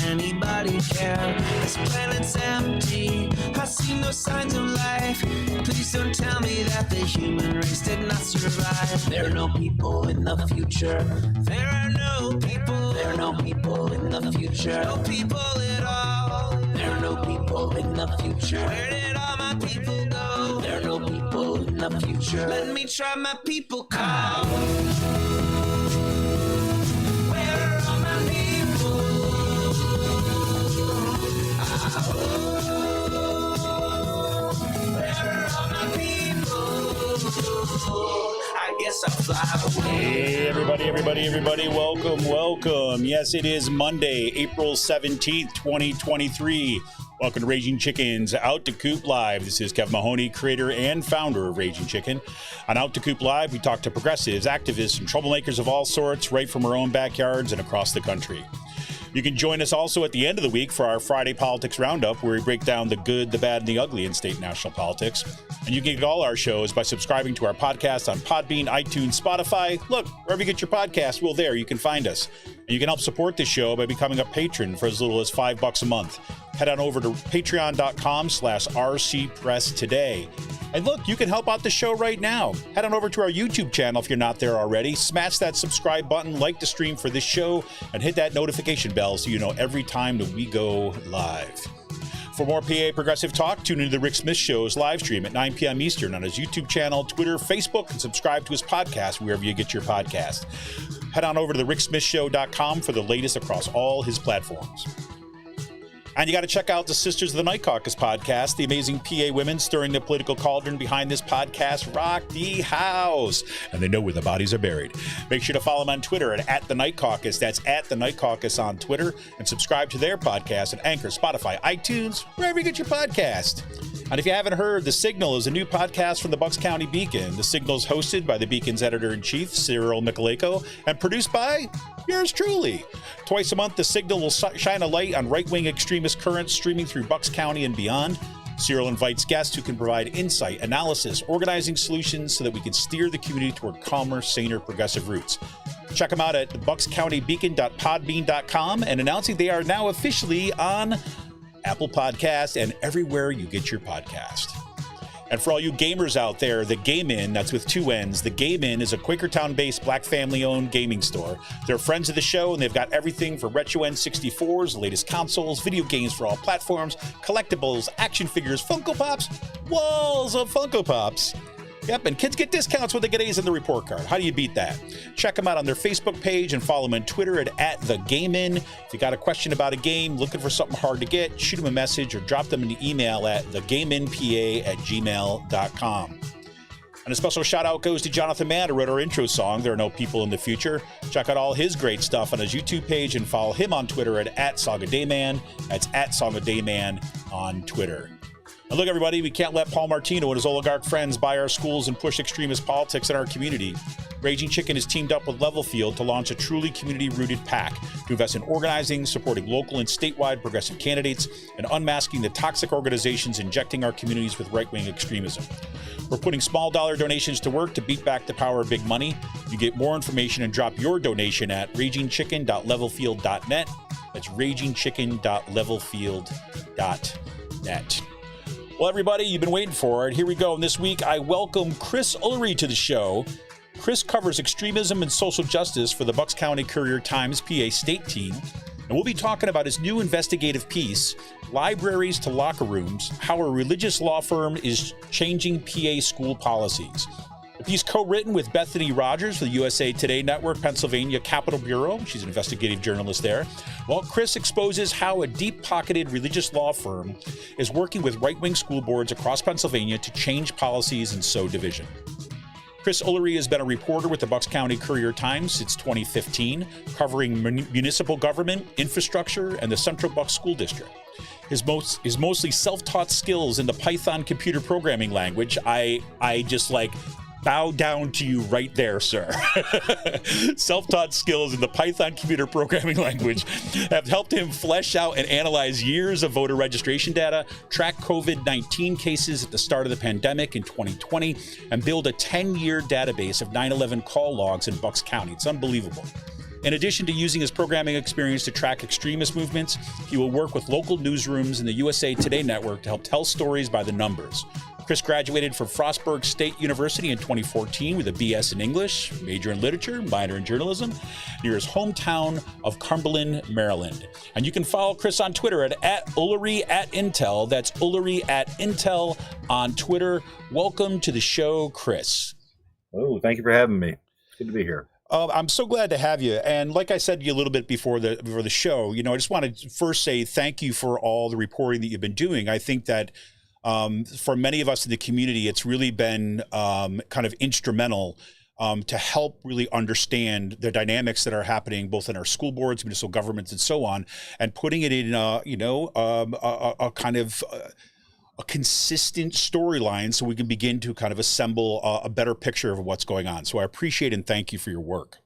anybody care? This planet's empty, I see no signs of life. Please don't tell me that the human race did not survive. There are no people in the future. There are no people. There are no people in the future. No people at all. There are no people in the future. Where did all my people go? There are no people in the future. Let me try my people call. Where are all my people? Where are all my people? I guess I'll fly away. Hey, everybody, welcome. Yes, it is Monday, April 17th, 2023. Welcome to Raging Chicken's Out to Coop Live. This is Kevin Mahoney, creator and founder of Raging Chicken. On Out to Coop Live, we talk to progressives, activists, and troublemakers of all sorts right from our own backyards and across the country. You can join us also at the end of the week for our Friday Politics Roundup, where we break down the good, the bad, and the ugly in state and national politics. And you can get all our shows by subscribing to our podcast on Podbean, iTunes, Spotify. Look, wherever you get your podcast, well, there you can find us. And you can help support this show by becoming a patron for as little as $5 a month. Head on over to patreon.com/RCPress today. And look, you can help out the show right now. Head on over to our YouTube channel if you're not there already. Smash that subscribe button, like the stream for this show, and hit that notification bell so you know every time that we go live. For more PA Progressive Talk, tune into the Rick Smith Show's live stream at 9 p.m. Eastern on his YouTube channel, Twitter, Facebook, and subscribe to his podcast wherever you get your podcast. Head on over to thericksmithshow.com for the latest across all his platforms. And you got to check out the Sisters of the Night Caucus podcast. The amazing PA women stirring the political cauldron behind this podcast rock the house. And they know where the bodies are buried. Make sure to follow them on Twitter at The Night Caucus. That's at The Night Caucus on Twitter. And subscribe to their podcast at Anchor, Spotify, iTunes, wherever you get your podcast. And if you haven't heard, The Signal is a new podcast from the Bucks County Beacon. The Signal is hosted by the Beacon's editor-in-chief, Cyril Michaleko, and produced by yours truly. Twice a month, The Signal will shine a light on right-wing extremist currents streaming through Bucks County and beyond. Cyril invites guests who can provide insight, analysis, organizing solutions so that we can steer the community toward calmer, saner, progressive roots. Check them out at buckscountybeacon.podbean.com and announcing they are now officially on Apple Podcasts and everywhere you get your podcast. And for all you gamers out there, the Game Inn, that's with two N's, the Game Inn is a Quakertown-based black family-owned gaming store. They're friends of the show, and they've got everything for retro N64s, the latest consoles, video games for all platforms, collectibles, action figures, Funko Pops, walls of Funko Pops. Yep, and kids get discounts when they get A's in the report card. How do you beat that? Check them out on their Facebook page and follow them on Twitter at The Game In. If you got a question about a game, looking for something hard to get, shoot them a message or drop them an email at thegameinpa@gmail.com. And a special shout out goes to Jonathan Mann, who wrote our intro song, There Are No People in the Future. Check out all his great stuff on his YouTube page and follow him on Twitter at SongADayman. That's at SongADayman on Twitter. And look, everybody, we can't let Paul Martino and his oligarch friends buy our schools and push extremist politics in our community. Raging Chicken has teamed up with Levelfield to launch a truly community-rooted PAC to invest in organizing, supporting local and statewide progressive candidates, and unmasking the toxic organizations injecting our communities with right-wing extremism. We're putting small-dollar donations to work to beat back the power of big money. You get more information and drop your donation at ragingchicken.levelfield.net. That's ragingchicken.levelfield.net. Well, everybody, you've been waiting for it. Here we go. And this week, I welcome Chris Ullery to the show. Chris covers extremism and social justice for the Bucks County Courier Times PA state team. And we'll be talking about his new investigative piece, Libraries to Locker Rooms, How a Religious Law Firm is Changing PA School Policies. The piece co-written with Bethany Rodgers for the USA Today Network, Pennsylvania Capitol Bureau. She's an investigative journalist there. Well, Chris exposes how a deep-pocketed religious law firm is working with right-wing school boards across Pennsylvania to change policies and sow division. Chris Ullery has been a reporter with the Bucks County Courier Times since 2015, covering municipal government, infrastructure, and the Central Bucks School District. His mostly self-taught skills in the Python computer programming language, I just bow down to you right there, sir. Self-taught skills in the Python computer programming language have helped him flesh out and analyze years of voter registration data, track COVID-19 cases at the start of the pandemic in 2020, and build a 10-year database of 9/11 call logs in Bucks County. It's unbelievable. In addition to using his programming experience to track extremist movements, he will work with local newsrooms in the USA Today network to help tell stories by the numbers. Chris graduated from Frostburg State University in 2014 with a BS in English, major in literature, minor in journalism, near his hometown of Cumberland, Maryland. And you can follow Chris on Twitter at Ullery at Intel. That's Ullery at Intel on Twitter. Welcome to the show, Chris. Oh, thank you for having me. It's good to be here. I'm so glad to have you. And like I said to you a little bit before the show, I just want to first say thank you for all the reporting that you've been doing. I think that for many of us in the community, it's really been kind of instrumental to help really understand the dynamics that are happening both in our school boards, municipal governments, and so on, and putting it in a kind of a consistent storyline so we can begin to kind of assemble a better picture of what's going on. So I appreciate and thank you for your work.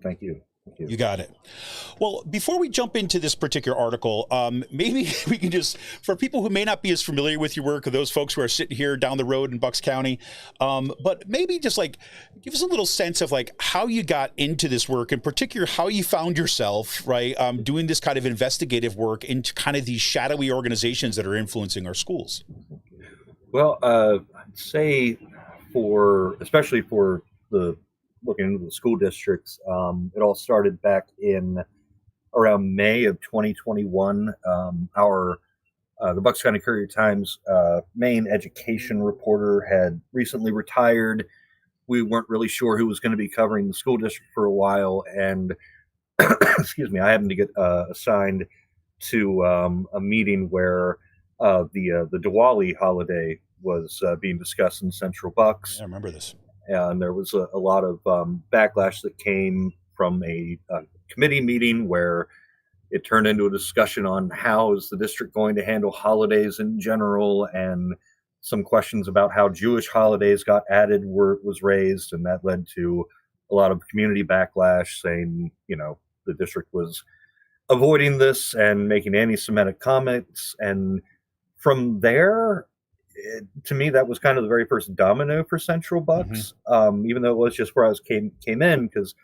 Thank you. You got it. Well, before we jump into this particular article, maybe we can just, for people who may not be as familiar with your work, or those folks who are sitting here down the road in Bucks County, but maybe just like give us a little sense of like how you got into this work, in particular how you found yourself, right, doing this kind of investigative work into kind of these shadowy organizations that are influencing our schools. Well, I'd say especially for looking into the school districts, it all started back in around May of 2021. The Bucks County Courier Times main education reporter had recently retired. We weren't really sure who was going to be covering the school district for a while, and excuse me, I happened to get assigned to a meeting where the Diwali holiday was being discussed in Central Bucks. Yeah, I remember this. And there was a lot of backlash that came from a committee meeting where it turned into a discussion on how is the district going to handle holidays in general, and some questions about how Jewish holidays got added was raised, and that led to a lot of community backlash saying, the district was avoiding this and making anti-Semitic comments. And from there, to me, that was kind of the very first domino for Central Bucks, even though it was just where I was came in, because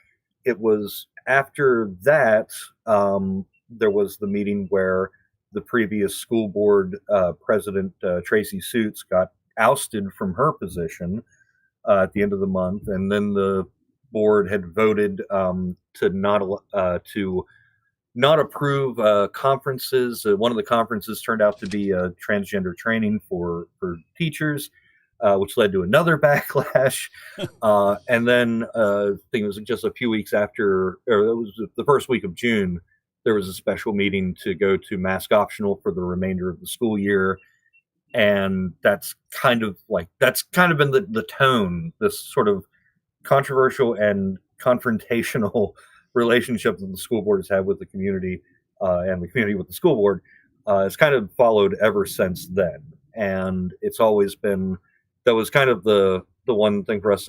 it was after that there was the meeting where the previous school board president, Tracy Suits, got ousted from her position at the end of the month, and then the board had voted to not approve conferences. One of the conferences turned out to be transgender training for teachers, which led to another backlash. And then I think it was just a few weeks after, or it was the first week of June, there was a special meeting to go to mask optional for the remainder of the school year. And that's kind of been the tone, this sort of controversial and confrontational relationship that the school board has had with the community and the community with the school board has kind of followed ever since then. And it's always been, that was kind of the one thing for us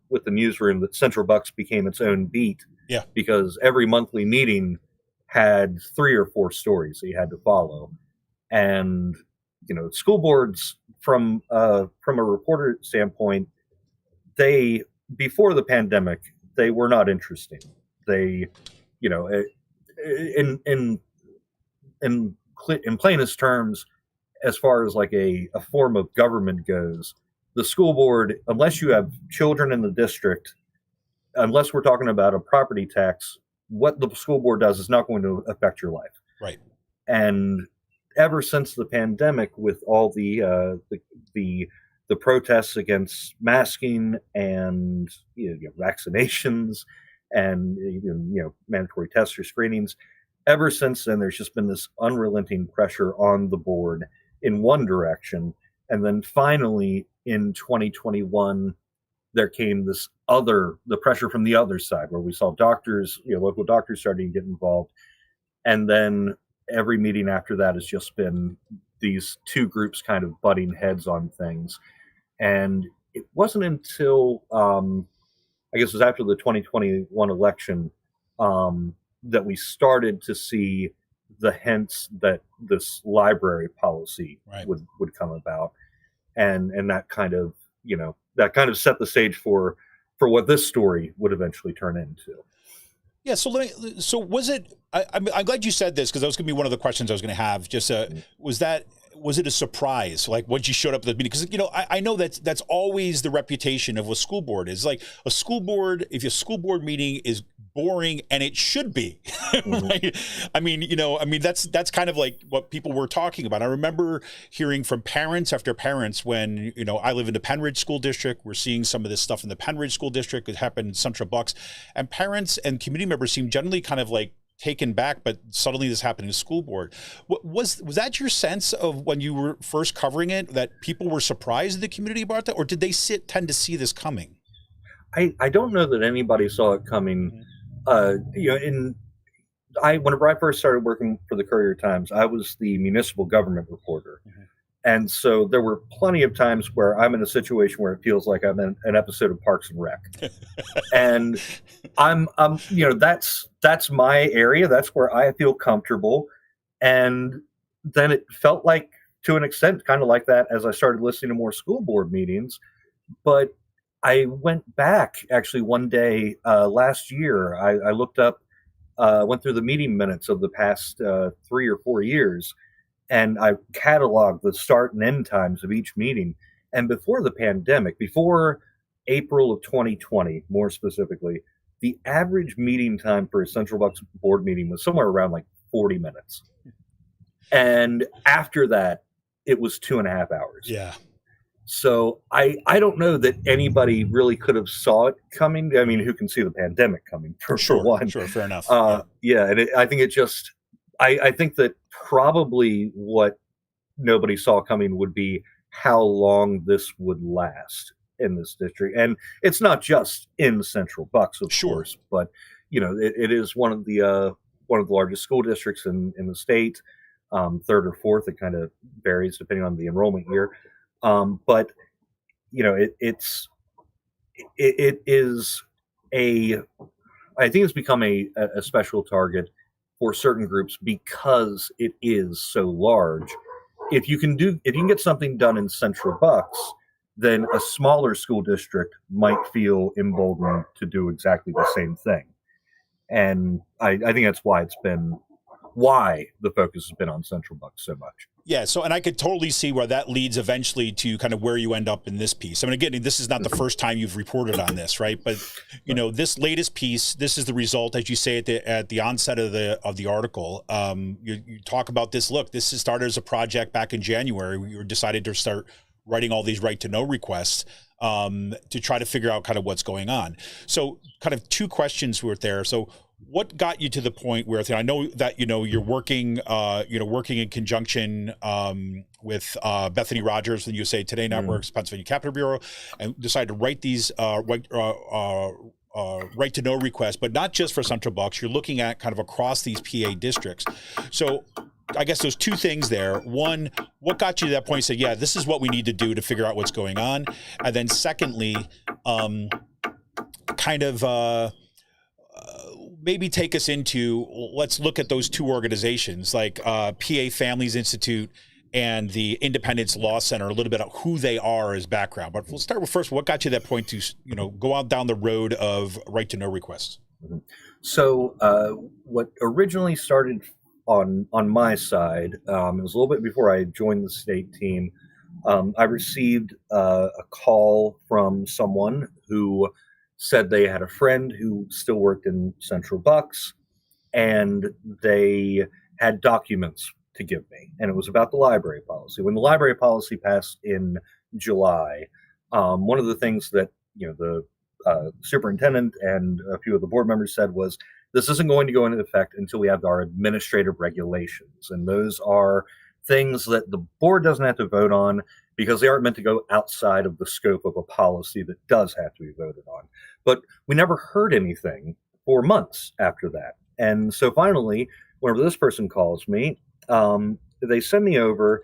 with the newsroom, that Central Bucks became its own beat. Yeah. Because every monthly meeting had 3 or 4 stories that you had to follow. And, school boards from a reporter standpoint, before the pandemic, they were not interesting. They, in plainest terms, as far as like a form of government goes, the school board, unless you have children in the district, unless we're talking about a property tax, what the school board does is not going to affect your life. Right. And ever since the pandemic, with all the protests against masking and vaccinations and mandatory tests or screenings, ever since then there's just been this unrelenting pressure on the board in one direction. And then finally in 2021 there came the pressure from the other side, where we saw doctors, local doctors starting to get involved. And then every meeting after that has just been these two groups kind of butting heads on things. And it wasn't until I guess it was after the 2021 election that we started to see the hints that this library policy would come about, and that kind of set the stage for what this story would eventually turn into. Yeah. So was it? I'm glad you said this, because that was going to be one of the questions I was going to have. Just was it a surprise? Like, once you showed up at the meeting, because I know that's always the reputation of a school board, is like a school board. If a school board meeting is boring, and it should be, right? I mean, that's kind of like what people were talking about. I remember hearing from parents after parents when, I live in the Penridge School District. We're seeing some of this stuff in the Penridge School District. It happened in Central Bucks, and parents and community members seem generally kind of like taken back, but suddenly this happened in school board. Was that your sense of when you were first covering it, that people were surprised in the community about that, or did they tend to see this coming? I don't know that anybody saw it coming. Whenever I first started working for the Courier Times, I was the municipal government reporter. And so there were plenty of times where I'm in a situation where it feels like I'm in an episode of Parks and Rec. And that's my area. That's where I feel comfortable. And then it felt like, to an extent, kind of like that as I started listening to more school board meetings. But I went back actually one day last year. I looked up, went through the meeting minutes of the past 3 or 4 years, and I cataloged the start and end times of each meeting. And before the pandemic, before April of 2020, more specifically, the average meeting time for a Central Bucks board meeting was somewhere around like 40 minutes. And after that, it was 2.5 hours. Yeah. So I don't know that anybody really could have saw it coming. I mean, who can see the pandemic coming, for one? Sure, fair enough. And I think it just, I think that probably what nobody saw coming would be how long this would last in this district. And it's not just in Central Bucks, of course, but it is one of the largest school districts in the state, third or fourth. It kind of varies depending on the enrollment year. But it is I think it's become a special target for certain groups because it is so large. If you can get something done in Central Bucks, then a smaller school district might feel emboldened to do exactly the same thing. And I think that's why the focus has been on Central Bucks so much. Yeah, so, and I could totally see where that leads eventually to kind of where you end up in this piece. I mean, again, this is not the first time you've reported on this, right? But this latest piece, this is the result, as you say at the onset of the article. You talk about this. Look, this started as a project back in January. We decided to start writing all these right to know requests to try to figure out kind of what's going on. So, kind of two questions were there. So, what got you to the point where I know that you're working in conjunction with Bethany Rodgers from the USA Today Network's Pennsylvania Capital Bureau, and decided to write these right to know requests, but not just for Central Bucks. You're looking at kind of across these PA districts. So I guess there's two things there. One, what got you to that point? Say, yeah, this is what we need to do to figure out what's going on, and then secondly, maybe take us into, let's look at those two organizations like PA Families Institute and the Independence Law Center, a little bit of who they are as background. But we'll start with first, what got you to that point to go out down the road of right to know requests? So what originally started on my side, it was a little bit before I joined the state team. I received a call from someone who said they had a friend who still worked in Central Bucks, and they had documents to give me. And it was about the library policy. When the library policy passed in July, one of the things that the superintendent and a few of the board members said was, this isn't going to go into effect until we have our administrative regulations. And those are things that the board doesn't have to vote on because they aren't meant to go outside of the scope of a policy that does have to be voted on. But we never heard anything for months after that. And so finally, whenever this person calls me, they send me over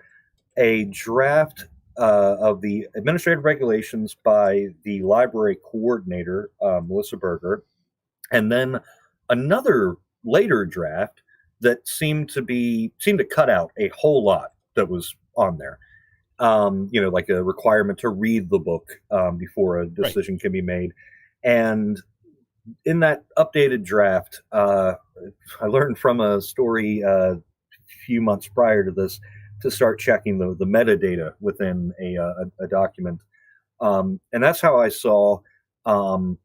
a draft of the administrative regulations by the library coordinator, Melissa Berger, and then another later draft that seemed to cut out a whole lot that was on there. Like a requirement to read the book before a decision can be made. And in that updated draft, I learned from a story a few months prior to this to start checking the metadata within a document. And that's how I saw the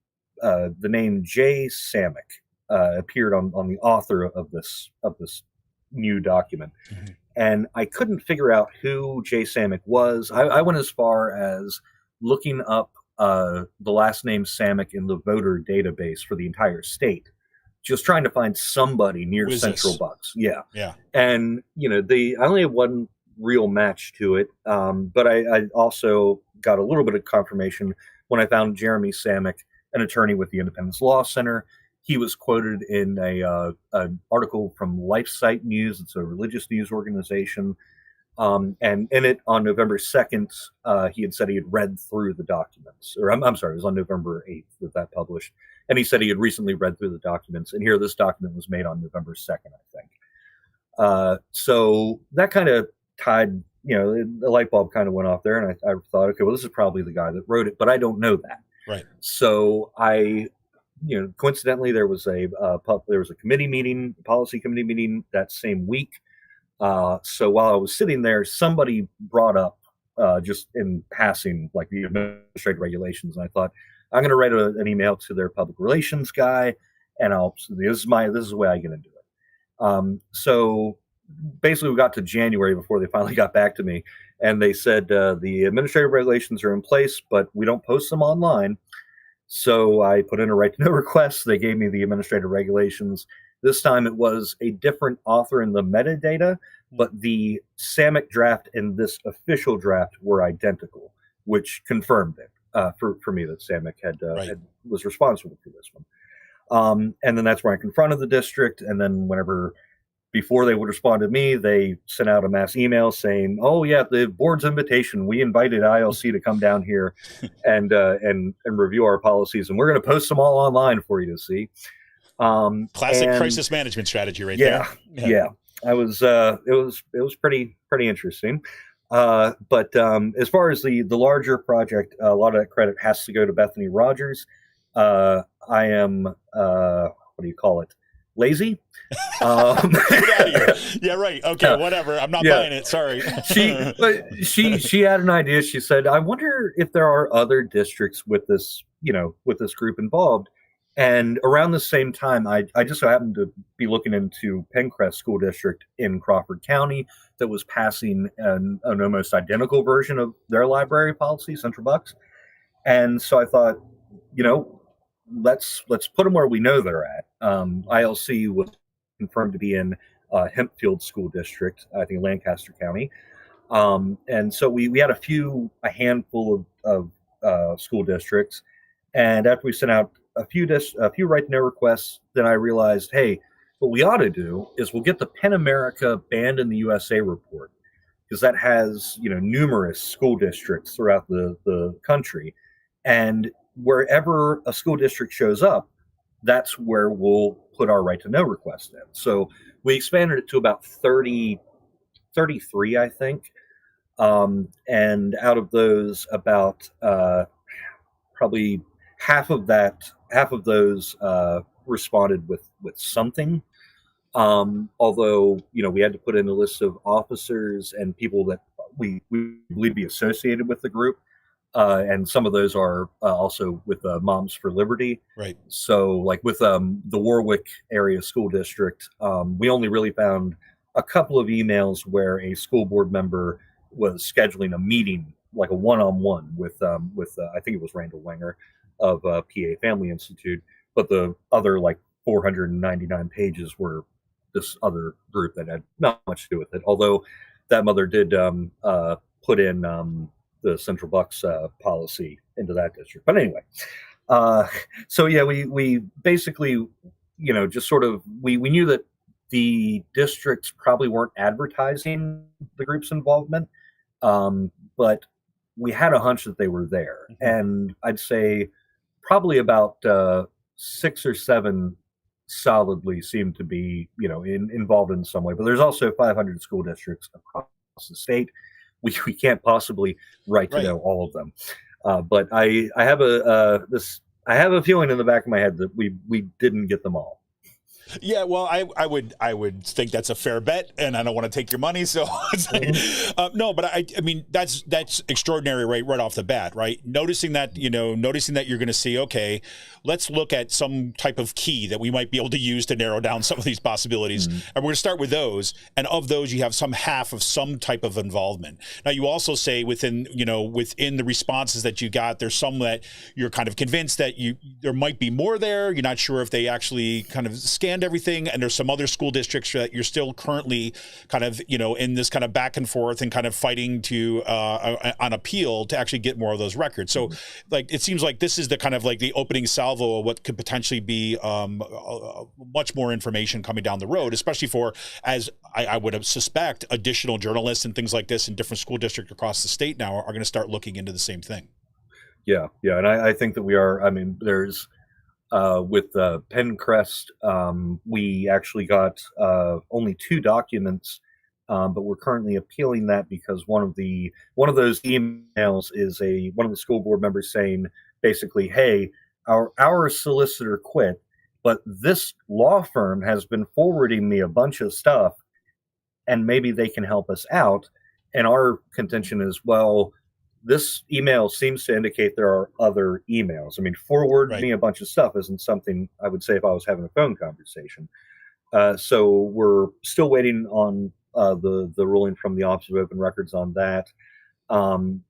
name Jay Samick appeared on the author of this new document. Mm-hmm. And I couldn't figure out who Jay Samick was. I went as far as looking up the last name Samick in the voter database for the entire state, just trying to find somebody near Central Bucks. Yeah. And I only had one real match to it, but I also got a little bit of confirmation when I found Jeremy Samick, an attorney with the Independence Law Center. He was quoted in an article from LifeSite News. It's a religious news organization. And in it, on November 2nd, he had said he had read through the documents. Or I'm sorry, it was on November 8th that published. And he said he had recently read through the documents. And here, this document was made on November 2nd, I think. So that kind of tied, the light bulb kind of went off there. And I thought, okay, well, this is probably the guy that wrote it. But I don't know that. Right. So coincidentally, there was a committee meeting, policy committee meeting that same week. So while I was sitting there, somebody brought up just in passing, like the administrative regulations, and I thought, I'm going to write an email to their public relations guy, and this is the way I get into it. So basically, we got to January before they finally got back to me, and they said the administrative regulations are in place, but we don't post them online. So I put in a right to know request. They gave me the administrative regulations. This time it was a different author in the metadata, but the Samick draft and this official draft were identical, which confirmed it for me that Samick was responsible for this one. And then that's where I confronted the district. And then before they would respond to me, they sent out a mass email saying, "Oh yeah, the board's invitation. We invited ILC to come down here and review our policies, and we're going to post them all online for you to see." Classic crisis management strategy, right there. Yeah. It was pretty interesting. But as far as the larger project, a lot of that credit has to go to Bethany Rodgers. I am what do you call it? Lazy. Get out of here. Yeah, right. Okay, whatever. I'm not buying it. Sorry. She had an idea. She said, "I wonder if there are other districts with this group involved." And around the same time, I just so happened to be looking into Pencrest School District in Crawford County that was passing an almost identical version of their library policy, Central Bucks. And so I thought, let's put them where we know they're at. ILC was confirmed to be in Hempfield School District, I think Lancaster County. And so we had a handful of school districts. And after we sent out a few right to know requests, then I realized, hey, what we ought to do is we'll get the PEN America Banned in the USA report, because that has numerous school districts throughout the country, and wherever a school district shows up, that's where we'll put our right to know request in. So we expanded it to about 33, I think, and out of those, about probably half of those responded with something. Although we had to put in a list of officers and people that we believe be associated with the group, and some of those are also with Moms for Liberty. Right. So, like with the Warwick area school district, we only really found a couple of emails where a school board member was scheduling a meeting, like a one-on-one with I think it was Randall Wenger of PA Family Institute, but the other 499 pages were this other group that had not much to do with it. Although that mother did put in the Central Bucks policy into that district. But anyway, so yeah, we basically, just sort of, we knew that the districts probably weren't advertising the group's involvement, but we had a hunch that they were there. Mm-hmm. And I'd say probably about 6 or 7 solidly seem to be, involved in some way. But there's also 500 school districts across the state. We can't possibly write to know all of them. But I have I have a feeling in the back of my head that we didn't get them all. Yeah, well, I would think that's a fair bet, and I don't want to take your money. So it's like, no, but I mean that's extraordinary, right off the bat, right? Noticing that you're going to see, okay, let's look at some type of key that we might be able to use to narrow down some of these possibilities, and we're going to start with those. And of those, you have some half of some type of involvement. Now, you also say within the responses that you got, there's some that you're kind of convinced that there might be more there. You're not sure if they actually kind of scanned everything, and there's some other school districts that you're still currently kind of in this kind of back and forth and kind of fighting to on appeal to actually get more of those records. So like it seems like this is the kind of like the opening salvo of what could potentially be much more information coming down the road, especially for, as I would suspect, additional journalists and things like this in different school districts across the state now are going to start looking into the same thing. Yeah, and I think that we are. I mean, there's with Pencrest, we actually got only 2 documents, but we're currently appealing that because one of those emails is one of the school board members saying basically, hey, our solicitor quit, but this law firm has been forwarding me a bunch of stuff, and maybe they can help us out. And our contention is, well, this email seems to indicate there are other emails. I mean, forward me a bunch of stuff isn't something I would say if I was having a phone conversation. So we're still waiting on the ruling from the Office of Open Records on that.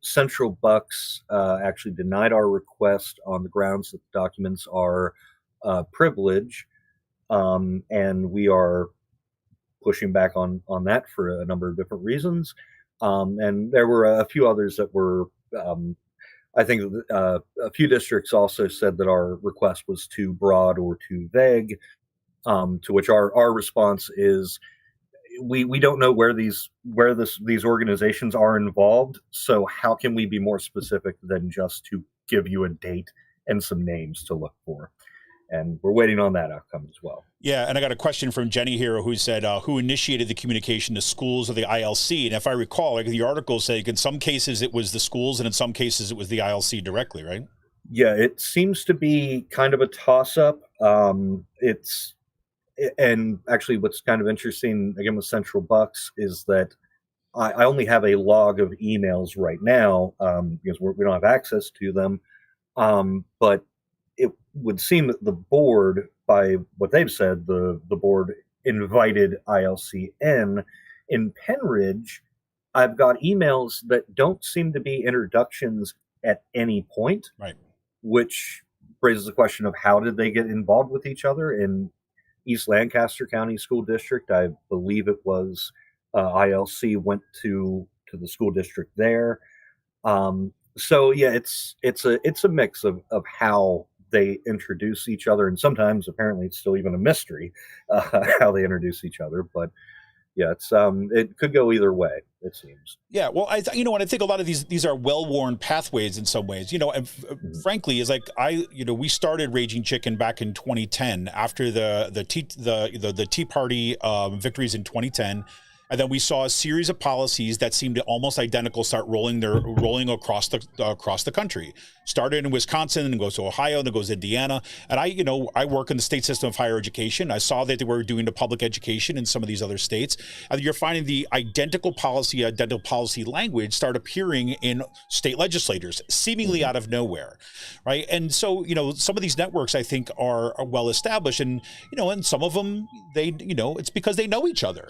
Central Bucks actually denied our request on the grounds that the documents are privilege, and we are pushing back on that for a number of different reasons. And there were a few others that were, I think a few districts also said that our request was too broad or too vague, to which our response is, we don't know where these organizations are involved, so how can we be more specific than just to give you a date and some names to look for? And we're waiting on that outcome as well. Yeah, and I got a question from Jenny here who said, who initiated the communication to schools or the ILC? And if I recall, like the article say, in some cases it was the schools and in some cases it was the ILC directly, right? Yeah, it seems to be kind of a toss-up. And actually what's kind of interesting, again, with Central Bucks is that I only have a log of emails right now because we don't have access to them. But it would seem that the board, by what they've said, the board invited ILC in. In Penridge, I've got emails that don't seem to be introductions at any point, right? Which raises the question of how did they get involved with each other. In East Lancaster County School District, I believe it was ILC went to the school district there. So yeah, it's a mix of how they introduce each other, and sometimes apparently it's still even a mystery how they introduce each other. But yeah, it could go either way, it seems. Yeah, well, I think a lot of these are well-worn pathways in some ways. And frankly, is like we started Raging Chicken back in 2010 after the Tea Party victories in 2010. And then we saw a series of policies that seemed almost identical start rolling across the country. Started in Wisconsin and goes to Ohio, then goes to Indiana. And I work in the state system of higher education. I saw that they were doing the public education in some of these other states. And you're finding the identical policy language start appearing in state legislators, seemingly out of nowhere, right? And so some of these networks I think are well established, and and some of them it's because they know each other,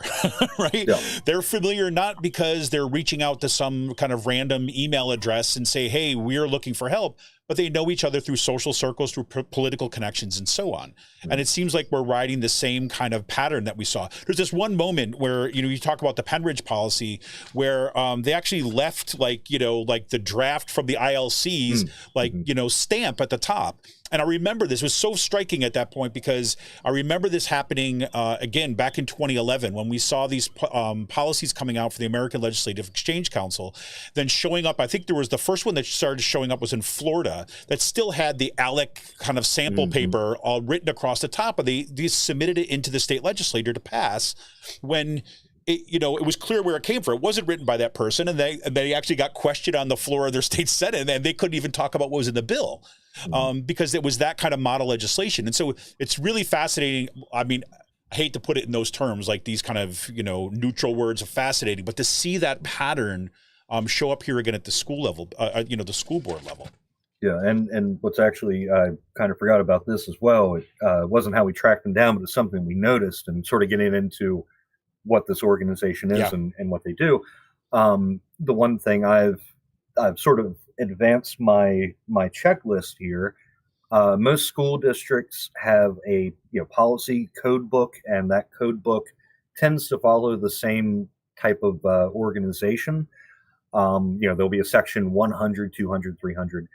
right? Yeah. They're familiar not because they're reaching out to some kind of random email address and say, hey, we're looking for help, but they know each other through social circles, through political connections, and so on. Mm-hmm. And it seems like we're riding the same kind of pattern that we saw. There's this one moment where, you talk about the Penridge policy where they actually left like the draft from the ILC's, stamp at the top. And I remember this was so striking at that point because I remember this happening again back in 2011 when we saw these policies coming out for the American Legislative Exchange Council, then showing up. I think there was the first one that started showing up was in Florida that still had the ALEC kind of sample paper all written across the top, and they submitted it into the state legislature to pass when it was clear where it came from. It wasn't written by that person, and they actually got questioned on the floor of their state senate, and they couldn't even talk about what was in the bill. because it was that kind of model legislation. And so it's really fascinating. I mean, I hate to put it in those terms, like these kind of, neutral words are fascinating, but to see that pattern show up here again at the school level, the school board level. Yeah, and what's actually, I kind of forgot about this as well. It wasn't how we tracked them down, but it's something we noticed, and sort of getting into what this organization is and what they do. The one thing I've sort of advanced my checklist here. Most school districts have a policy code book, and that code book tends to follow the same type of organization. There'll be a section 100, 200, 300.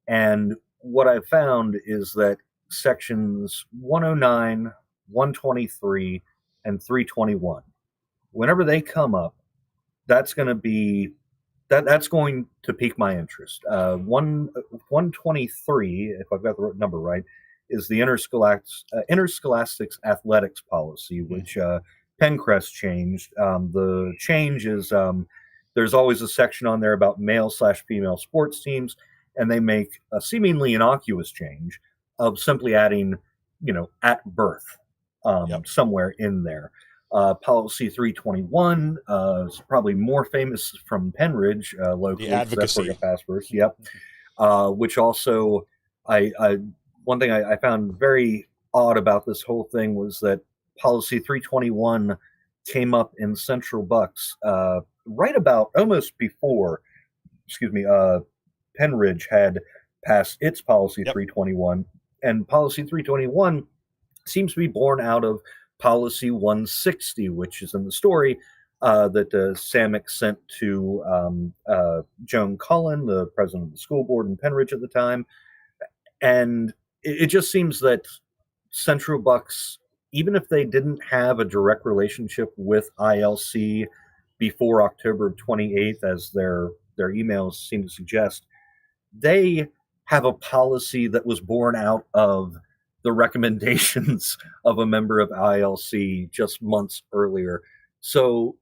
And what I've found is that sections 109, 123, and 321, whenever they come up, that's going to be that's going to pique my interest. 123, if I've got the number right, is the interscholastics athletics policy, which Pencrest changed. The change is there's always a section on there about male/female sports teams, and they make a seemingly innocuous change of simply adding, at birth somewhere in there. Policy 321 is probably more famous from Penridge locally. The advocacy. That's where it passed first. Yep. Which also, one thing I found very odd about this whole thing was that Policy 321 came up in Central Bucks right about almost before, Penridge had passed its Policy 321, and Policy 321 seems to be born out of Policy 160, which is in the story that Samick sent to Joan Cullen, the president of the school board in Penridge at the time. And it just seems that Central Bucks, even if they didn't have a direct relationship with ILC before October 28th, as their emails seem to suggest, they have a policy that was born out of the recommendations of a member of ILC just months earlier. So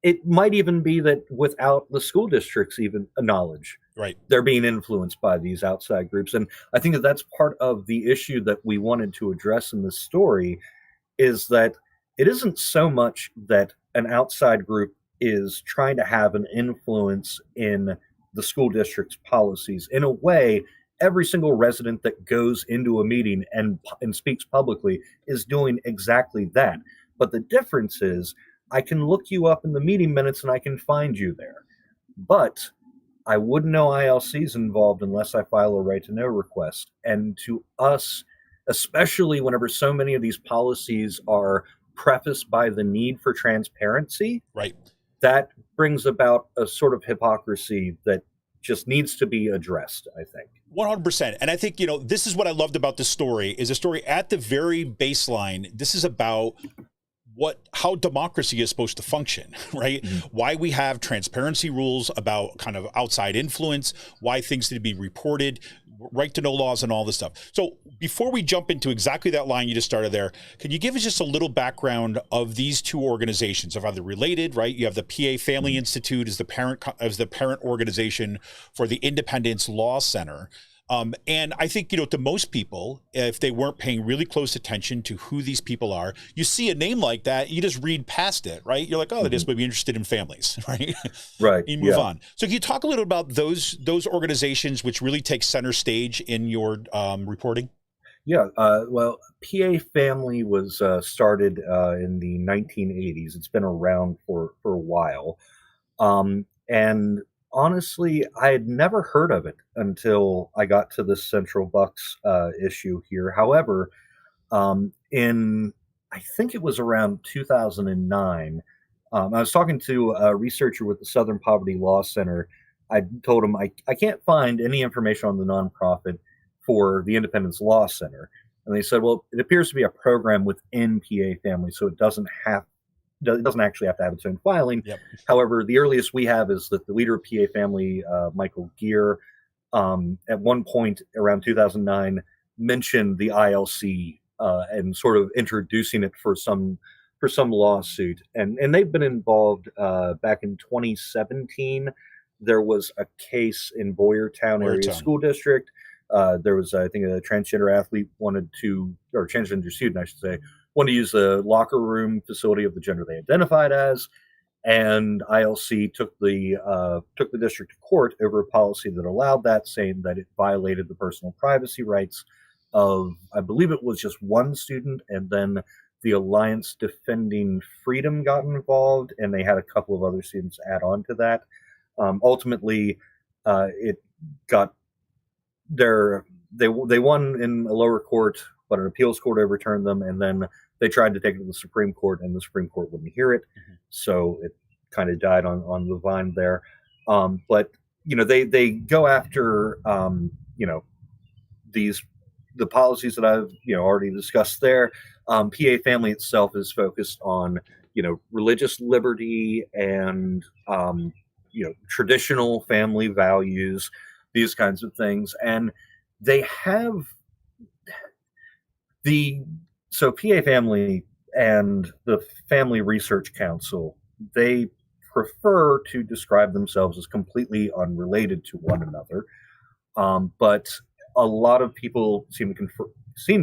it might even be that without the school districts even knowledge, right, they're being influenced by these outside groups. And I think that's part of the issue that we wanted to address in this story, is that it isn't so much that an outside group is trying to have an influence in the school district's policies. In a way, every single resident that goes into a meeting and speaks publicly is doing exactly that. But the difference is, I can look you up in the meeting minutes and I can find you there. But I wouldn't know ILC's involved unless I file a right to know request. And to us, especially whenever so many of these policies are prefaced by the need for transparency, right, that brings about a sort of hypocrisy that just needs to be addressed, I think. 100%. And I think, this is what I loved about this story, is a story at the very baseline. This is about how democracy is supposed to function, right? Mm-hmm. Why we have transparency rules about kind of outside influence, why things need to be reported, right to know laws and all this stuff. So before we jump into exactly that line you just started there, can you give us just a little background of these two organizations? Are they related, right? You have the PA Family Institute as the parent organization for the Independence Law Center. And I think, to most people, if they weren't paying really close attention to who these people are, you see a name like that, you just read past it, right? You're like, oh, they just might be interested in families, right? Right. You move on. So can you talk a little about those organizations which really take center stage in your reporting? Yeah. Well, PA Family was started in the 1980s. It's been around for a while. And honestly, I had never heard of it until I got to this Central Bucks issue here. However, I think it was around 2009, I was talking to a researcher with the Southern Poverty Law Center. I told him I can't find any information on the nonprofit for the Independence Law Center. And they said, well, it appears to be a program within PA Family, so it doesn't actually have to have its own filing. Yep. However, the earliest we have is that the leader of PA Family, Michael Gear, at one point around 2009, mentioned the ILC and sort of introducing it for some lawsuit. And they've been involved back in 2017. There was a case in Boyertown area school district There was, I think, a transgender athlete or transgender student, I should say, wanted to use the locker room facility of the gender they identified as, and ILC took the district to court over a policy that allowed that, saying that it violated the personal privacy rights of, I believe it was just one student, and then the Alliance Defending Freedom got involved, and they had a couple of other students add on to that. Ultimately, it got they won in a lower court, but an appeals court overturned them, and then they tried to take it to the Supreme Court, and the Supreme Court wouldn't hear it, so it kind of died on the vine there. But they go after the policies that I've already discussed there. PA Family itself is focused on religious liberty and traditional family values, these kinds of things, and they have PA Family and the Family Research Council, they prefer to describe themselves as completely unrelated to one another, but a lot of people seem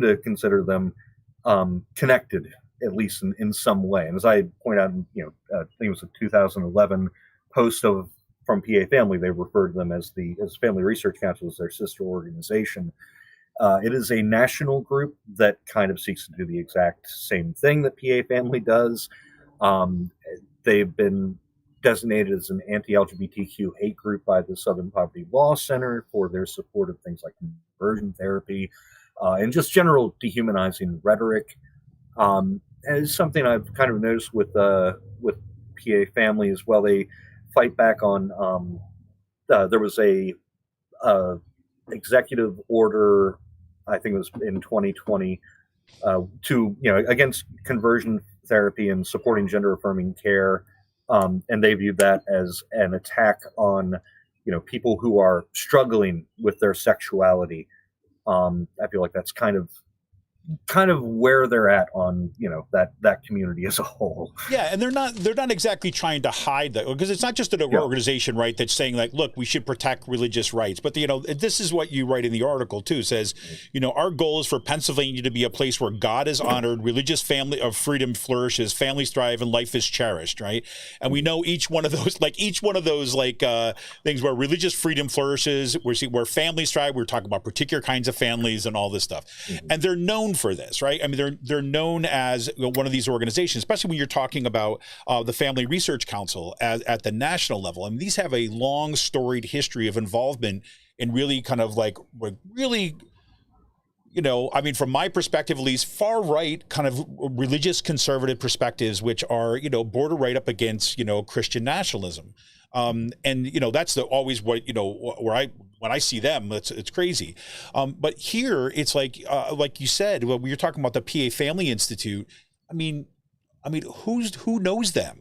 to consider them connected, at least in some way. And as I point out, I think it was a 2011 post from PA Family, they referred to them as Family Research Council as their sister organization. It is a national group that kind of seeks to do the exact same thing that PA Family does. They've been designated as an anti-LGBTQ hate group by the Southern Poverty Law Center for their support of things like conversion therapy and just general dehumanizing rhetoric. And it's something I've kind of noticed with PA Family as well. They fight back on there was a executive order, I think it was in 2020, to against conversion therapy and supporting gender affirming care, and they viewed that as an attack on people who are struggling with their sexuality. I feel like that's kind of where they're at on that community as a whole. Yeah, and they're not exactly trying to hide that, because it's not just an organization, right, that's saying like, look, we should protect religious rights. But this is what you write in the article too. Says, our goal is for Pennsylvania to be a place where God is honored, religious freedom flourishes, families thrive, and life is cherished, right? And we know each one of those things where religious freedom flourishes, where families thrive. We're talking about particular kinds of families and all this stuff, and they're known for this, right? I mean, they're known as one of these organizations, especially when you're talking about the Family Research Council at the national level. I mean, these have a long storied history of involvement in really kind of really, I mean, from my perspective, at least, far right kind of religious conservative perspectives, which are, border right up against, Christian nationalism. And that's always what when I see them, it's crazy. But here it's like you said, when we were talking about the PA Family Institute, I mean, who knows them,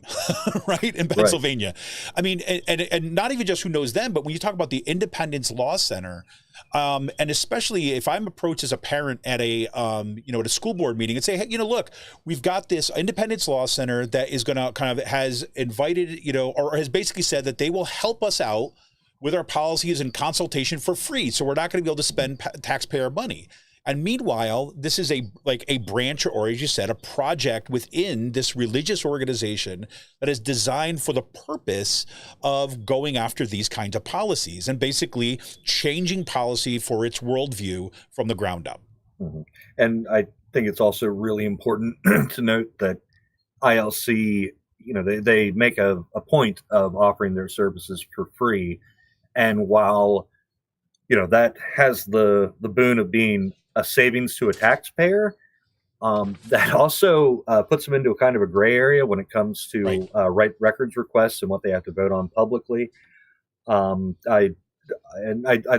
right, in Pennsylvania? Right. I mean, and not even just who knows them, but when you talk about the Independence Law Center, and especially if I'm approached as a parent at a at a school board meeting and say, hey, look, we've got this Independence Law Center that is going to has invited, or has basically said that they will help us out with our policies and consultation for free. So we're not going to be able to spend taxpayer money. And meanwhile, this is a branch, or as you said, a project within this religious organization that is designed for the purpose of going after these kinds of policies and basically changing policy for its worldview from the ground up. Mm-hmm. And I think it's also really important to note that ILC, they make a point of offering their services for free. And while, that has the boon of being a savings to a taxpayer, that also puts them into a kind of a gray area when it comes to right records requests and what they have to vote on publicly. I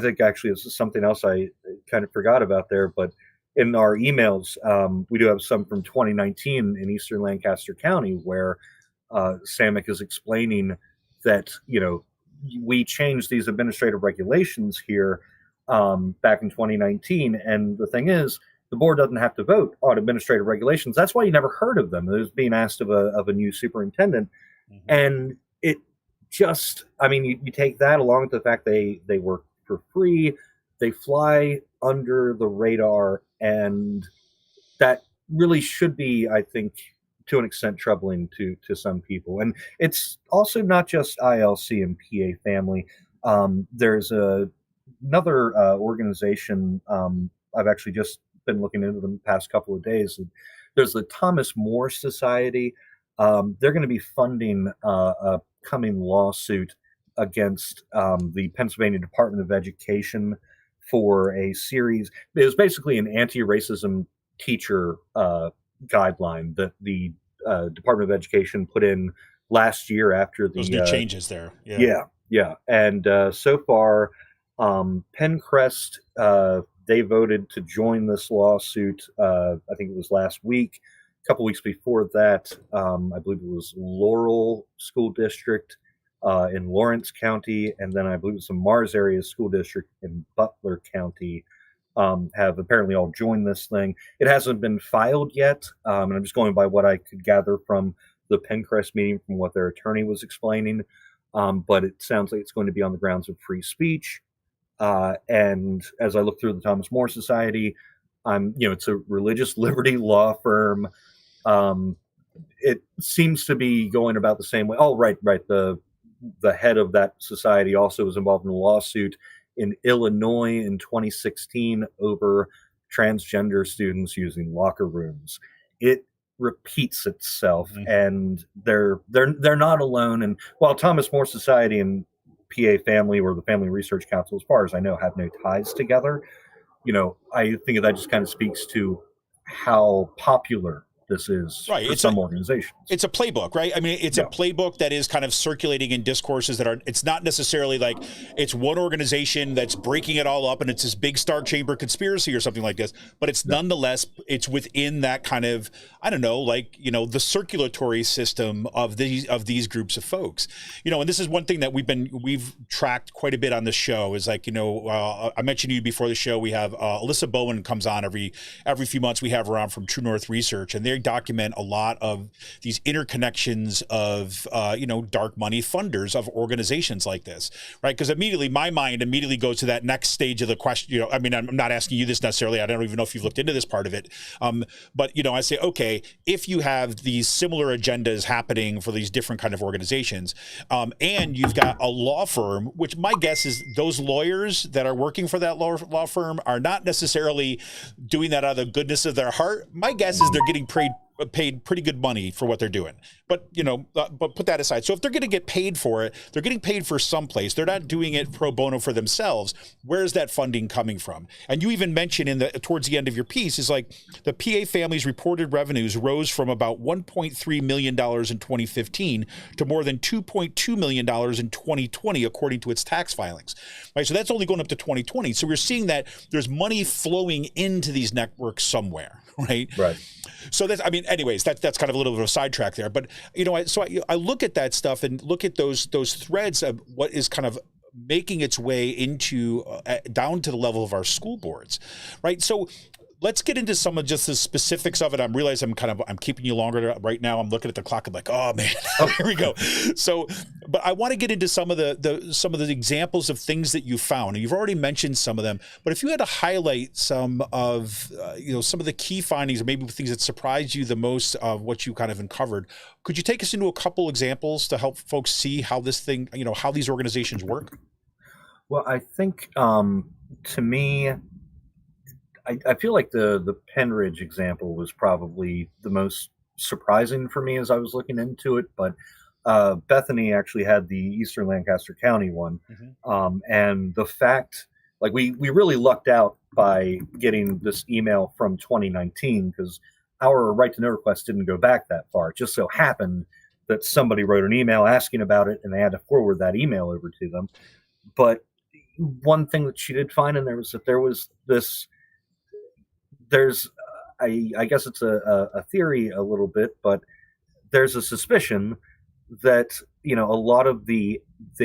think actually this is something else I kind of forgot about there, but in our emails, we do have some from 2019 in Eastern Lancaster County where Samick is explaining that, we changed these administrative regulations here back in 2019. And the thing is, the board doesn't have to vote on administrative regulations. That's why you never heard of them. It was being asked of a new superintendent. Mm-hmm. And it just, you take that along with the fact they work for free. they fly under the radar, and that really should be, I think, to an extent, troubling to some people. And it's also not just ILC and PA Family. There's another organization. I've actually just been looking into them the past couple of days. There's the Thomas More Society. They're going to be funding a coming lawsuit against the Pennsylvania Department of Education for a series. It was basically an anti-racism teacher guideline that the Department of Education put in last year after the those new changes there. Yeah. And so far, Penncrest, they voted to join this lawsuit. I think it was last week. A couple weeks before that, I believe it was Laurel School District in Lawrence County, and then I believe it was the Mars Area School District in Butler County have apparently all joined this thing. It hasn't been filed yet, and I'm just going by what I could gather from the Penncrest meeting, from what their attorney was explaining. But it sounds like it's going to be on the grounds of free speech. And as I look through the Thomas More Society, it's a religious liberty law firm. It seems to be going about the same way. Oh, right. The head of that society also was involved in a lawsuit in Illinois in 2016 over transgender students using locker rooms. It repeats itself, and they're not alone. And while Thomas More Society and PA Family, or the Family Research Council, as far as I know, have no ties together, I think that just kind of speaks to how popular this is for some organizations. It's a playbook, right? I mean, it's a playbook that is kind of circulating in discourses that it's not necessarily like it's one organization that's breaking it all up and it's this big Star Chamber conspiracy or something like this, but it's nonetheless, it's within that kind of, I don't know, the circulatory system of these groups of folks, and this is one thing that we've tracked quite a bit on the show is I mentioned to you before the show, we have Alyssa Bowen comes on every few months. We have her on from True North Research, and they document a lot of these interconnections of dark money funders of organizations like this, right? Because my mind immediately goes to that next stage of the question. I'm not asking you this necessarily. I don't even know if you've looked into this part of it, but I say, okay, if you have these similar agendas happening for these different kind of organizations, and you've got a law firm, which my guess is those lawyers that are working for that law firm are not necessarily doing that out of the goodness of their heart. My guess is they're getting paid pretty good money for what they're doing. But, but put that aside. So if they're going to get paid for it, they're getting paid for someplace. They're not doing it pro bono for themselves. Where's that funding coming from? And you even mentioned towards the end of your piece is like the PA Family's reported revenues rose from about $1.3 million in 2015 to more than $2.2 million in 2020, according to its tax filings. Right. So that's only going up to 2020. So we're seeing that there's money flowing into these networks somewhere. Right. So that's that's kind of a little bit of a sidetrack there. But, I look at that stuff and look at those threads of what is kind of making its way into down to the level of our school boards. Right. So let's get into some of just the specifics of it. I realize I'm keeping you longer right now. I'm looking at the clock. I'm like, oh man, here we go. So, but I want to get into some of the examples of things that you found, and you've already mentioned some of them. But if you had to highlight some of some of the key findings, or maybe things that surprised you the most of what you kind of uncovered, could you take us into a couple examples to help folks see how this thing, how these organizations work? Well, I think to me, I feel like the Penridge example was probably the most surprising for me as I was looking into it. But Bethany actually had the Eastern Lancaster County one. And the fact, we really lucked out by getting this email from 2019, because our right to know request didn't go back that far. It just so happened that somebody wrote an email asking about it, and they had to forward that email over to them. But one thing that she did find in there was that I guess it's a theory a little bit, but there's a suspicion that, a lot of the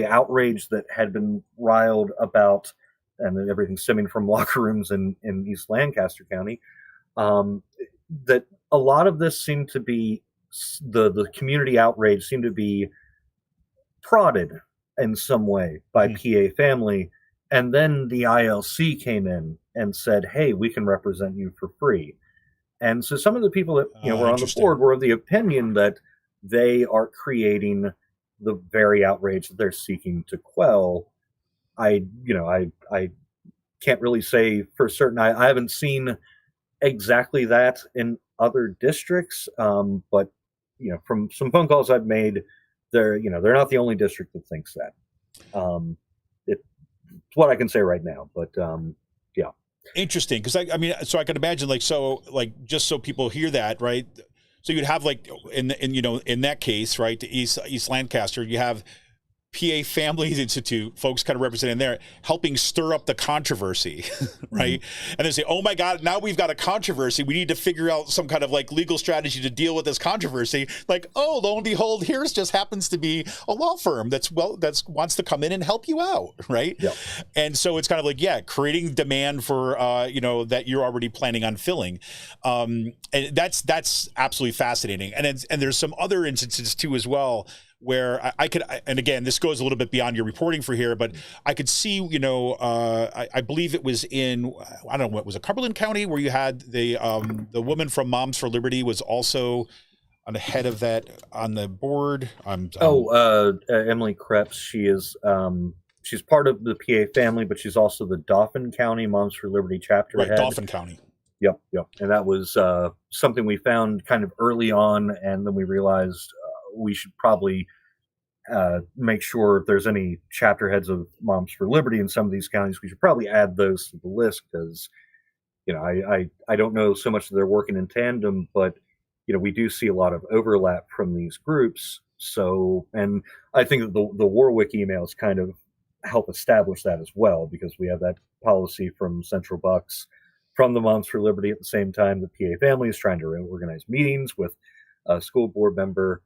outrage that had been riled about, and everything stemming from locker rooms in East Lancaster County, that a lot of this seemed to be, the community outrage seemed to be prodded in some way by PA Family And then the ILC came in and said, hey, we can represent you for free. And so some of the people that were on the board were of the opinion that they are creating the very outrage that they're seeking to quell. I can't really say for certain. I haven't seen exactly that in other districts, but from some phone calls I've made, they're not the only district that thinks that. It's what I can say right now, but yeah. Interesting, because I mean, so I can imagine just so people hear that, right? So you'd have in that case, right, the East Lancaster, you have PA Families Institute, folks kind of representing there, helping stir up the controversy, right? Mm-hmm. And they say, oh my God, now we've got a controversy. We need to figure out some kind of legal strategy to deal with this controversy. Oh, lo and behold, here's just happens to be a law firm that's wants to come in and help you out, right? Yep. And so it's kind of creating demand for, that you're already planning on filling. And that's absolutely fascinating. And there's some other instances too as well, where I could, and again, this goes a little bit beyond your reporting for here, but I could see, I believe it was in, I don't know, what was it, Cumberland County, where you had the woman from Moms for Liberty was also on the head of that on the board. Emily Krebs. She is, she's part of the PA family, but she's also the Dauphin County Moms for Liberty chapter head. Dauphin County. Yep. And that was something we found kind of early on, and then we realized we should probably make sure if there's any chapter heads of Moms for Liberty in some of these counties, we should probably add those to the list, because I don't know so much that they're working in tandem, but we do see a lot of overlap from these groups. So, and I think that the Warwick emails kind of help establish that as well, because we have that policy from Central Bucks, from the Moms for Liberty. At the same time, the PA family is trying to organize meetings with a school board member.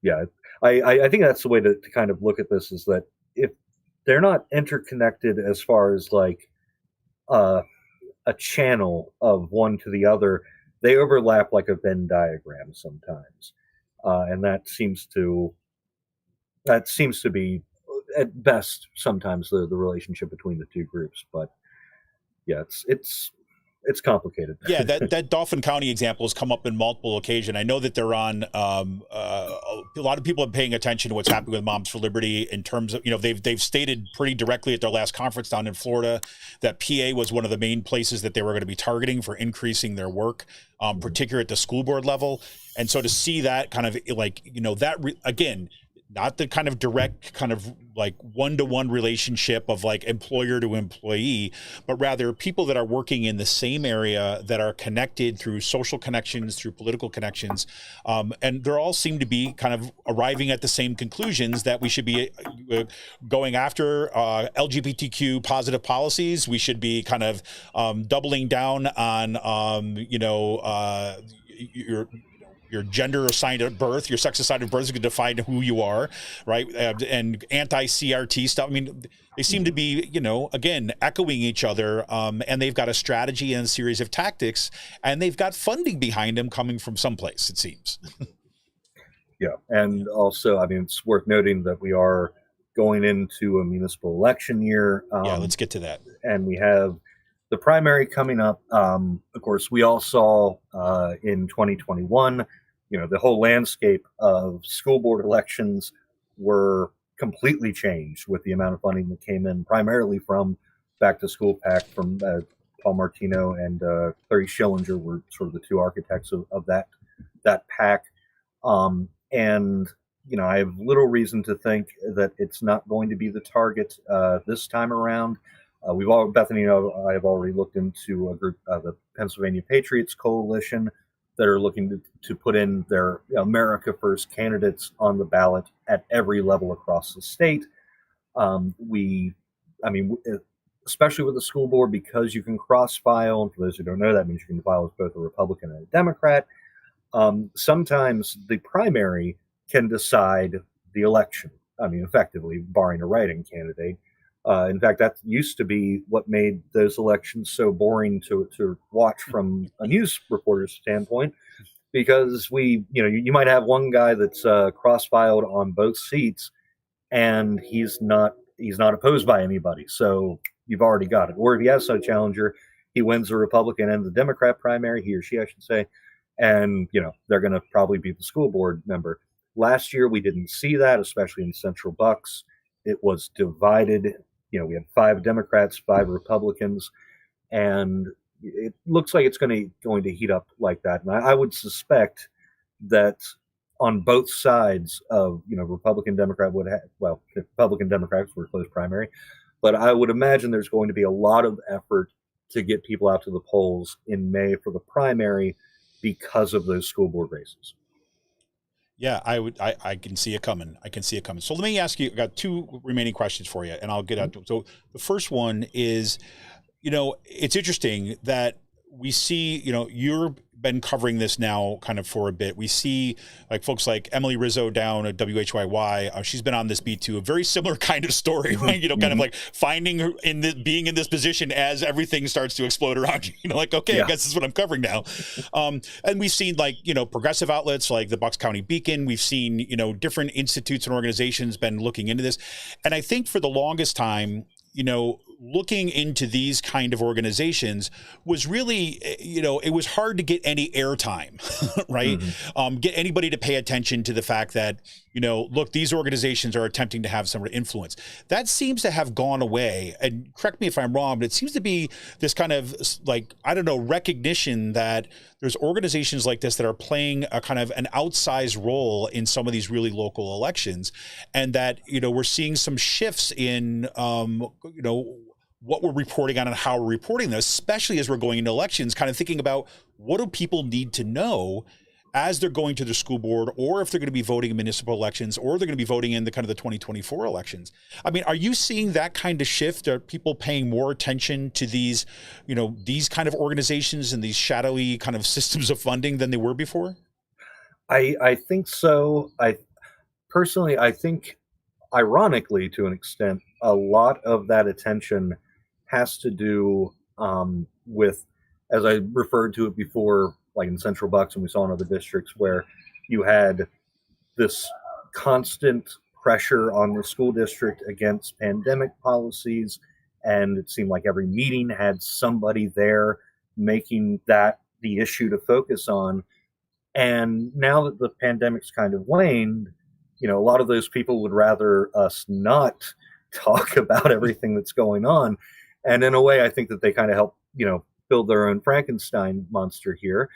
Yeah, I think that's the way to kind of look at this, is that if they're not interconnected as far as a channel of one to the other, they overlap like a Venn diagram sometimes, and that seems to be at best sometimes the relationship between the two groups. But yeah, it's complicated. Yeah, that Dauphin County example has come up in multiple occasions. I know that they're on. A lot of people are paying attention to what's happening with Moms for Liberty in terms of, they've stated pretty directly at their last conference down in Florida that PA was one of the main places that they were going to be targeting for increasing their work, particularly at the school board level. And so to see that kind of again, not the kind of direct kind of one-to-one relationship of employer to employee, but rather people that are working in the same area that are connected through social connections, through political connections. And they all seem to be kind of arriving at the same conclusions, that we should be going after LGBTQ positive policies. We should be kind of doubling down on, your gender assigned at birth, your sex assigned at birth is going to define who you are, right? And anti-CRT stuff. I mean, they seem to be, again, echoing each other, and they've got a strategy and a series of tactics, and they've got funding behind them coming from someplace, it seems. Yeah, and also, I mean, it's worth noting that we are going into a municipal election year. Yeah, let's get to that. And we have the primary coming up. Of course, we all saw in 2021, the whole landscape of school board elections were completely changed with the amount of funding that came in, primarily from Back to School PAC, from Paul Martino and Clarice Schillinger were sort of the two architects of that PAC. And I have little reason to think that it's not going to be the target this time around. Bethany and I have already looked into a group, the Pennsylvania Patriots Coalition, that are looking to put in their America First candidates on the ballot at every level across the state. Especially with the school board, because you can cross-file, and for those who don't know, that means you can file as both a Republican and a Democrat. Sometimes the primary can decide the election. I mean, effectively, barring a write-in candidate. In fact, that used to be what made those elections so boring to watch from a news reporter's standpoint, because you might have one guy that's cross-filed on both seats, and he's not opposed by anybody. So you've already got it. Or if he has a challenger, he wins the Republican and the Democrat primary, he or she, I should say, and they're going to probably be the school board member. Last year, we didn't see that, especially in Central Bucks. It was divided. We had 5 Democrats, 5 Republicans, and it looks like it's going to heat up like that. And I would suspect that on both sides of, Republican Democrat Republican Democrats were a close primary, but I would imagine there's going to be a lot of effort to get people out to the polls in May for the primary because of those school board races. Yeah, I can see it coming. So let me ask you, I got 2 remaining questions for you, and I'll get out to it. So the first one is, it's interesting that we see, you've been covering this now kind of for a bit. We see like folks like Emily Rizzo down at WHYY. She's been on this beat too. A very similar kind of story, right? Kind of like finding her being in this position as everything starts to explode around you. I guess this is what I'm covering now. And we've seen progressive outlets like the Bucks County Beacon. We've seen, different institutes and organizations been looking into this. And I think for the longest time, looking into these kind of organizations was really, it was hard to get any airtime, right? Get anybody to pay attention to the fact that, look, these organizations are attempting to have some influence. That seems to have gone away. And correct me if I'm wrong, but it seems to be this kind of recognition that there's organizations like this that are playing a kind of an outsized role in some of these really local elections. And that, we're seeing some shifts in, what we're reporting on and how we're reporting this, especially as we're going into elections, kind of thinking about what do people need to know as they're going to the school board, or if they're going to be voting in municipal elections, or they're going to be voting in the kind of the 2024 elections. I mean, are you seeing that kind of shift? Are people paying more attention to these, these kind of organizations and these shadowy kind of systems of funding than they were before? I think so. I think, ironically, to an extent, a lot of that attention has to do with, as I referred to it before, like in Central Bucks, and we saw in other districts where you had this constant pressure on the school district against pandemic policies, and it seemed like every meeting had somebody there making that the issue to focus on. And now that the pandemic's kind of waned, a lot of those people would rather us not talk about everything that's going on. And in a way, I think that they kind of help, build their own Frankenstein monster here,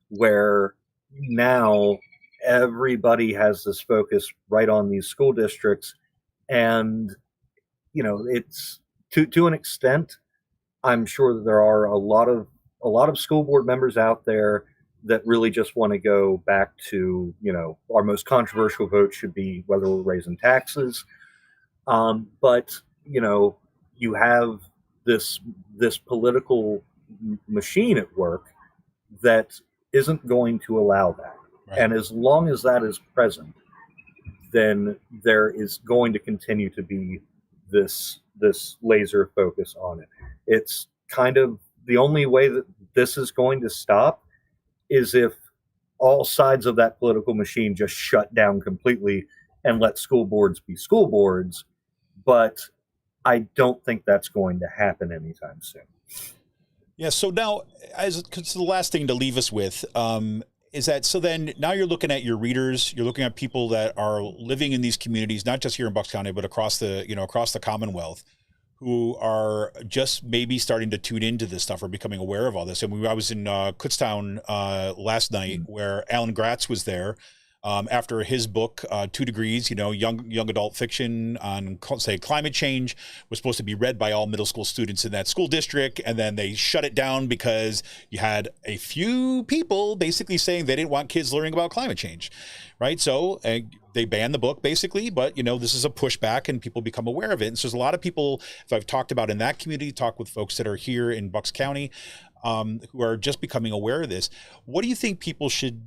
where now everybody has this focus right on these school districts. And, it's to an extent, I'm sure that there are a lot of school board members out there that really just want to go back to, our most controversial vote should be whether we're raising taxes. But, you have this political machine at work that isn't going to allow that. Right. And as long as that is present, then there is going to continue to be this laser focus on it. It's kind of the only way that this is going to stop is if all sides of that political machine just shut down completely and let school boards be school boards. But I don't think that's going to happen anytime soon. Yeah. So now, cause the last thing to leave us with is that, so then now you're looking at your readers, you're looking at people that are living in these communities, not just here in Bucks County, but across the Commonwealth, who are just maybe starting to tune into this stuff or becoming aware of all this. And I was in Kutztown last night where Alan Gratz was there. After his book, 2 Degrees, young adult fiction on, say, climate change, was supposed to be read by all middle school students in that school district. And then they shut it down because you had a few people basically saying they didn't want kids learning about climate change, right? So they banned the book basically, but this is a pushback and people become aware of it. And so there's a lot of people I've talked about in that community, talk with folks that are here in Bucks County, who are just becoming aware of this. What do you think people should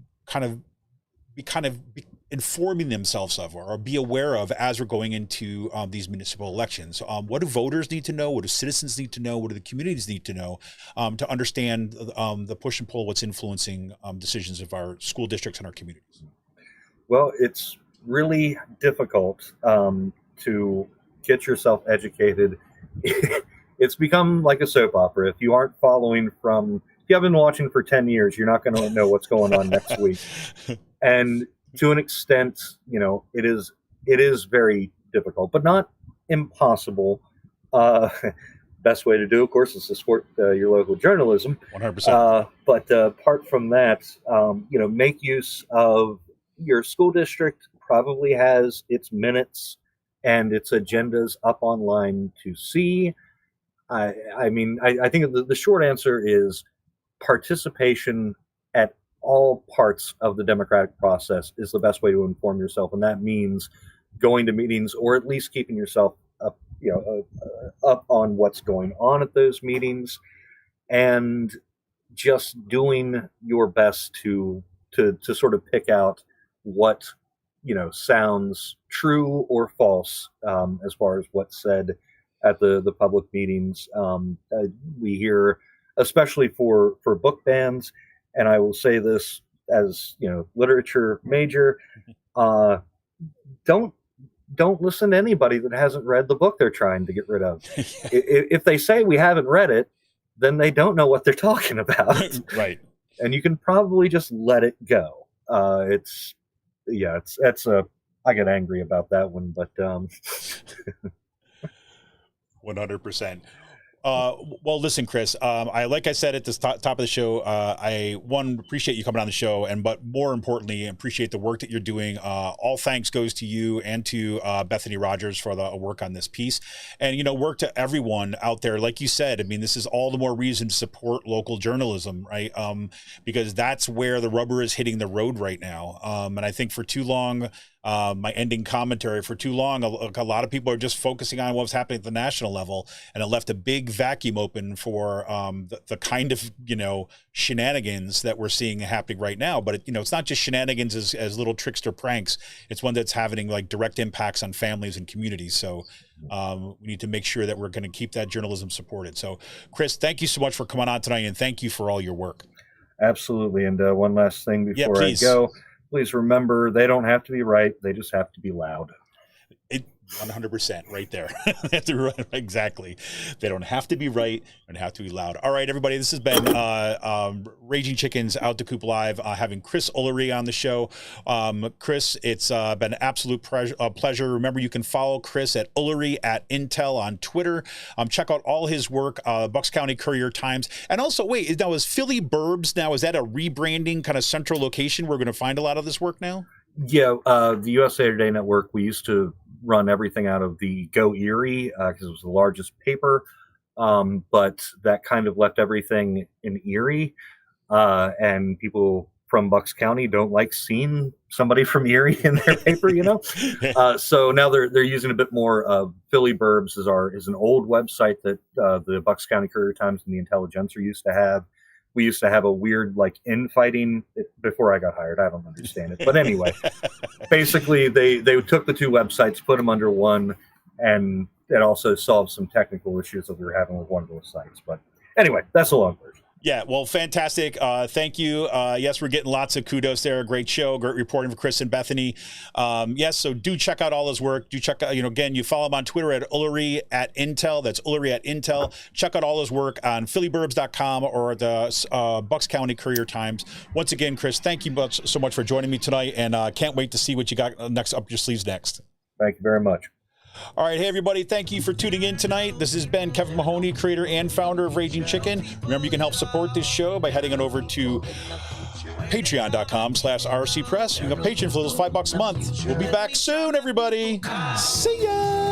be informing themselves of or be aware of as we're going into these municipal elections? What do voters need to know? What do citizens need to know? What do the communities need to know to understand the push and pull, what's influencing decisions of our school districts and our communities? Well, it's really difficult to get yourself educated it's become like a soap opera. If you aren't following if you haven't been watching for 10 years, you're not going to know what's going on next week. And to an extent, it is very difficult, but not impossible. Best way to do, of course, is to support your local journalism. 100%. But apart from that, make use of your school district. Probably has its minutes and its agendas up online to see. I think the short answer is participation at all parts of the democratic process is the best way to inform yourself, and that means going to meetings or at least keeping yourself up, up on what's going on at those meetings, and just doing your best to sort of pick out what sounds true or false as far as what's said at the public meetings. We hear, especially for book bans, and I will say this as literature major, don't listen to anybody that hasn't read the book they're trying to get rid of. If they say we haven't read it, then they don't know what they're talking about. Right. And you can probably just let it go. I get angry about that one, but 100%. Well, listen, Chris, like I said at the top of the show, I appreciate you coming on the show, but more importantly, appreciate the work that you're doing. All thanks goes to you and to Bethany Rodgers for the work on this piece, and work to everyone out there. Like you said, I mean, this is all the more reason to support local journalism, right? Because that's where the rubber is hitting the road right now. And I think for too long, my ending commentary, for too long, a lot of people are just focusing on what's happening at the national level, and it left a big vacuum open for the kind of shenanigans that we're seeing happening right now. But it's not just shenanigans as little trickster pranks. It's one that's having like direct impacts on families and communities. So we need to make sure that we're going to keep that journalism supported. So Chris, thank you so much for coming on tonight, and thank you for all your work. Absolutely. And one last thing before I go. Please remember, they don't have to be right. They just have to be loud. 100% right there. Exactly. They don't have to be right and have to be loud. All right, everybody, this has been Raging Chickens Out to Coop Live, having Chris Ullery on the show. Chris, it's been an absolute pleasure. Remember, you can follow Chris at Ullery at Intel on Twitter. Check out all his work, Bucks County Courier Times. And also, wait, now is Philly Burbs, now is that a rebranding kind of central location we're going to find a lot of this work now? Yeah, the USA Today Network, we used to run everything out of the Go Erie because it was the largest paper, but that kind of left everything in Erie, and people from Bucks County don't like seeing somebody from Erie in their paper, so now they're using a bit more of Philly Burbs is an old website that the Bucks County Courier Times and the Intelligencer used to have. We used to have a weird infighting before I got hired. I don't understand it. But anyway, basically they took the two websites, put them under one, and it also solved some technical issues that we were having with one of those sites. But anyway, that's a long version. Yeah, well, fantastic. Thank you. Yes, we're getting lots of kudos there. Great show, great reporting for Chris and Bethany. Yes, so do check out all his work. Do check out, again, you follow him on Twitter at Ullery at Intel. That's Ullery at Intel. Check out all his work on phillyburbs.com or the Bucks County Courier Times. Once again, Chris, thank you so much for joining me tonight, and can't wait to see what you got up your sleeves next. Thank you very much. All right, hey everybody, thank you for tuning in tonight. This has been Kevin Mahoney, creator and founder of Raging Chicken. Remember, you can help support this show by heading on over to patreon.com/RC Press. You can Patreon for those $5 a month. We'll be back soon, everybody. See ya.